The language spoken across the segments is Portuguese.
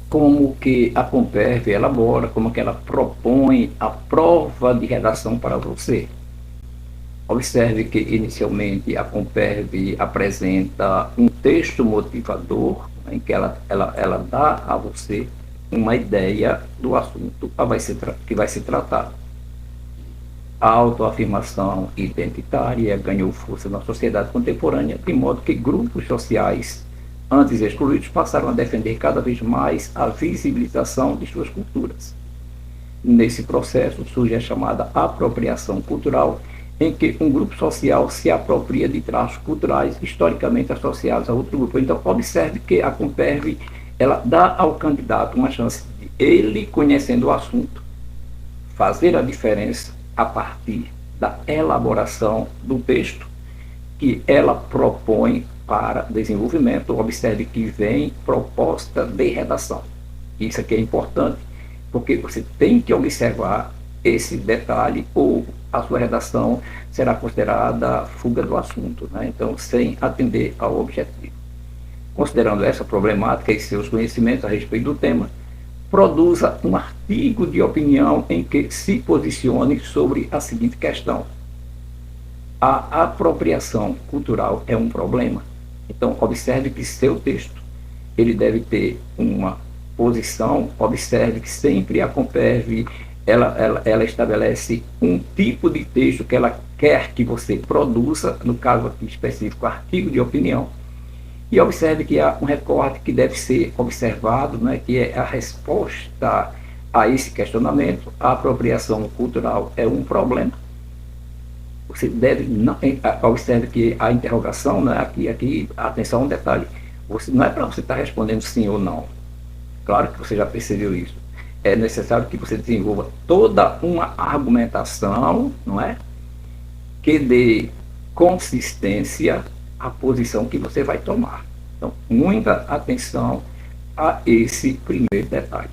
como que a Comperv elabora, como que ela propõe a prova de redação para você. Observe que, inicialmente, a Comperv apresenta um texto motivador, né, em que ela dá a você uma ideia do assunto que vai ser tratado. A autoafirmação identitária ganhou força na sociedade contemporânea, de modo que grupos sociais antes excluídos passaram a defender cada vez mais a visibilização de suas culturas. Nesse processo surge a chamada apropriação cultural, em que um grupo social se apropria de traços culturais historicamente associados a outro grupo. Então, observe que a Comperv ela dá ao candidato uma chance de ele, conhecendo o assunto, fazer a diferença a partir da elaboração do texto que ela propõe para desenvolvimento. Observe que vem proposta de redação. Isso aqui é importante, porque você tem que observar esse detalhe ou a sua redação será considerada fuga do assunto, né? Então, sem atender ao objetivo. Considerando essa problemática e seus conhecimentos a respeito do tema, produza um artigo de opinião em que se posicione sobre a seguinte questão: a apropriação cultural é um problema? Então, observe que seu texto ele deve ter uma posição. Observe que sempre a Comperv ela estabelece um tipo de texto que ela quer que você produza, no caso aqui específico, artigo de opinião. E observe que há um recorte que deve ser observado, né, que é a resposta a esse questionamento: a apropriação cultural é um problema? Você deve, não, observe que a interrogação, né, aqui, atenção a um detalhe, não é para você estar respondendo sim ou não. Claro que você já percebeu isso. É necessário que você desenvolva toda uma argumentação, não é, que dê consistência à posição que você vai tomar. Então, muita atenção a esse primeiro detalhe.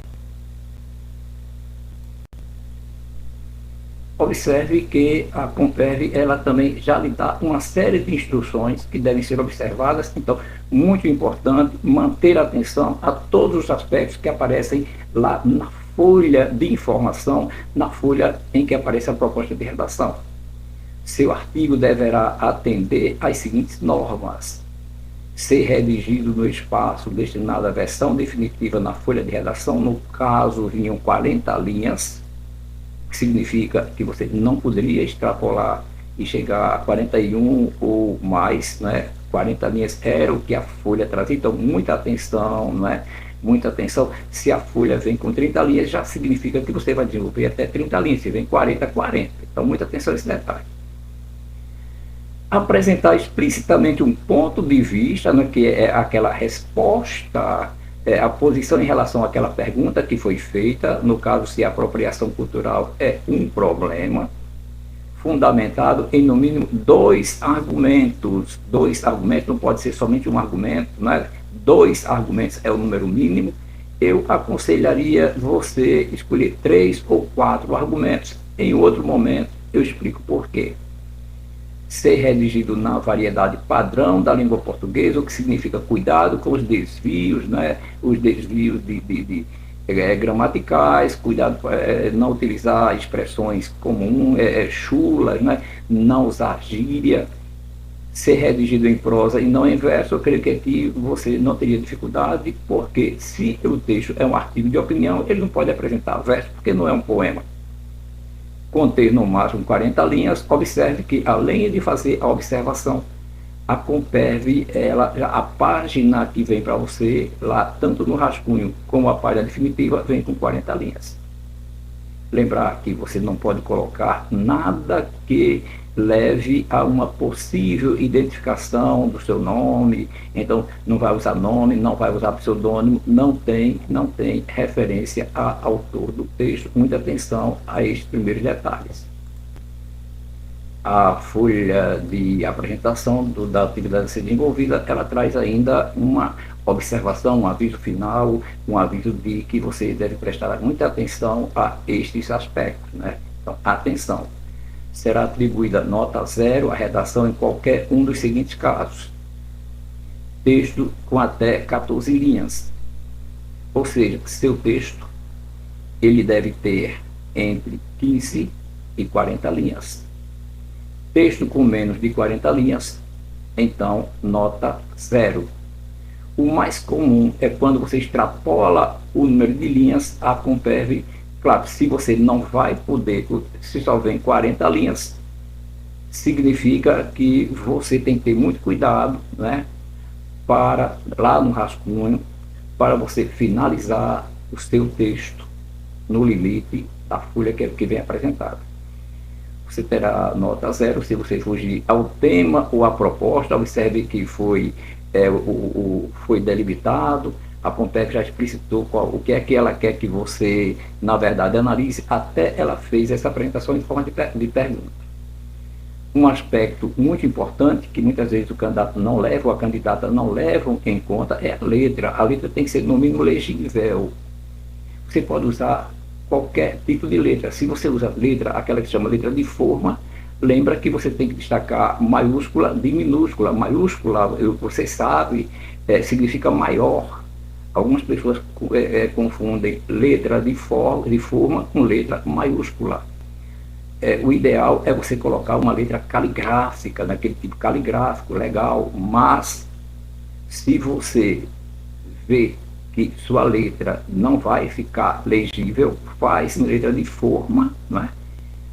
Observe que a Comperv ela também já lhe dá uma série de instruções que devem ser observadas. Então, muito importante manter atenção a todos os aspectos que aparecem lá na folha de informação, na folha em que aparece a proposta de redação. Seu artigo deverá atender às seguintes normas: ser redigido no espaço destinado à versão definitiva na folha de redação. No caso, vinham 40 linhas, que significa que você não poderia extrapolar e chegar a 41 ou mais, né? 40 linhas era o que a folha trazia. Então, muita atenção, né? Muita atenção. Se a folha vem com 30 linhas, já significa que você vai desenvolver até 30 linhas. Se vem 40, 40. Então, muita atenção a esse detalhe. Apresentar explicitamente um ponto de vista, né, que é aquela resposta, a posição em relação àquela pergunta que foi feita, no caso, se a apropriação cultural é um problema, fundamentado em, no mínimo, dois argumentos, não pode ser somente um argumento, né? 2 argumentos é o número mínimo. Eu aconselharia você escolher 3 ou 4 argumentos. Em outro momento, eu explico por quê. Ser redigido na variedade padrão da língua portuguesa, o que significa cuidado com os desvios, né? Os desvios gramaticais, cuidado não utilizar expressões comuns, chulas, né? Não usar gíria. Ser redigido em prosa e não em verso, eu creio que aqui você não teria dificuldade, porque se o texto é um artigo de opinião, ele não pode apresentar verso, porque não é um poema. Conter no máximo 40 linhas. Observe que, além de fazer a observação, a Comperv, a página que vem para você, lá, tanto no rascunho como a página definitiva, vem com 40 linhas. Lembrar que você não pode colocar nada que leve a uma possível identificação do seu nome. Então, não vai usar nome, não vai usar pseudônimo, não tem referência a autor do texto. Muita atenção a estes primeiros detalhes. A folha de apresentação da atividade a ser desenvolvida, ela traz ainda uma observação, um aviso final, um aviso de que você deve prestar muita atenção a estes aspectos, né? Então, atenção. Será atribuída nota 0 à redação em qualquer um dos seguintes casos: texto com até 14 linhas, Ou seja, seu texto ele deve ter entre 15 e 40 linhas. Texto com menos de 40 linhas, então nota 0. O mais comum é quando você extrapola o número de linhas a Comperv. Claro, se você não vai poder, se só vem 40 linhas, significa que você tem que ter muito cuidado, né, para lá no rascunho, para você finalizar o seu texto no limite da folha que vem apresentada. Você terá nota 0 se você fugir ao tema ou à proposta. Observe que foi delimitado, a Comperv já explicitou o que é que ela quer que você, na verdade, analise, até ela fez essa apresentação em forma de pergunta. Um aspecto muito importante que muitas vezes o candidato não leva, ou a candidata não levam em conta, é a letra. A letra tem que ser, no mínimo, legível. Você pode usar qualquer tipo de letra. Se você usa letra, aquela que se chama letra de forma, lembra que você tem que destacar maiúscula de minúscula. Maiúscula, você sabe, significa maior. Algumas pessoas confundem letra de forma com letra maiúscula. O ideal é você colocar uma letra caligráfica, naquele tipo caligráfico, legal, mas se você vê que sua letra não vai ficar legível, faz letra de forma, né?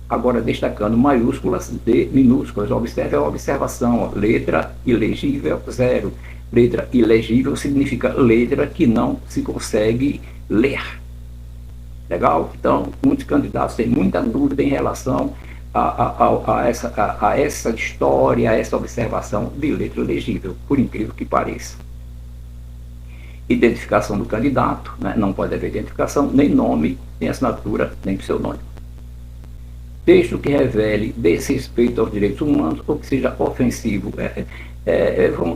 Agora destacando maiúsculas de minúsculas. Observe a observação, ó, letra ilegível 0. Letra ilegível significa letra que não se consegue ler. Legal? Então, muitos candidatos têm muita dúvida em relação a essa história, a essa observação de letra legível, por incrível que pareça. Identificação do candidato, né? Não pode haver identificação, nem nome, nem assinatura, nem pseudônimo. Texto que revele desrespeito aos direitos humanos ou que seja ofensivo.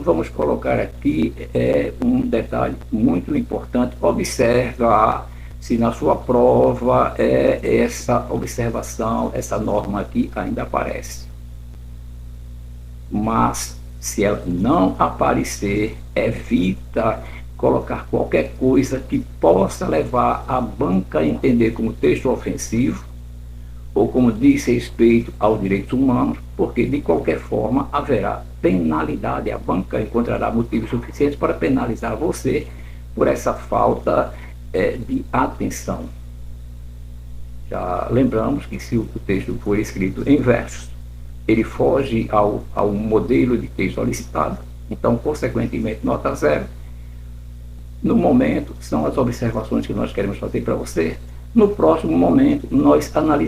Vamos colocar aqui um detalhe muito importante. Observa se na sua prova essa observação, essa norma aqui ainda aparece. Mas se ela não aparecer, evita colocar qualquer coisa que possa levar a banca a entender como texto ofensivo ou como diz respeito aos direitos humanos, porque de qualquer forma haverá penalidade. A banca encontrará motivos suficientes para penalizar você por essa falta de atenção. Já lembramos que se o texto for escrito em versos, ele foge ao modelo de texto solicitado, então, consequentemente, nota 0. No momento, são as observações que nós queremos fazer para você. No próximo momento, nós analisamos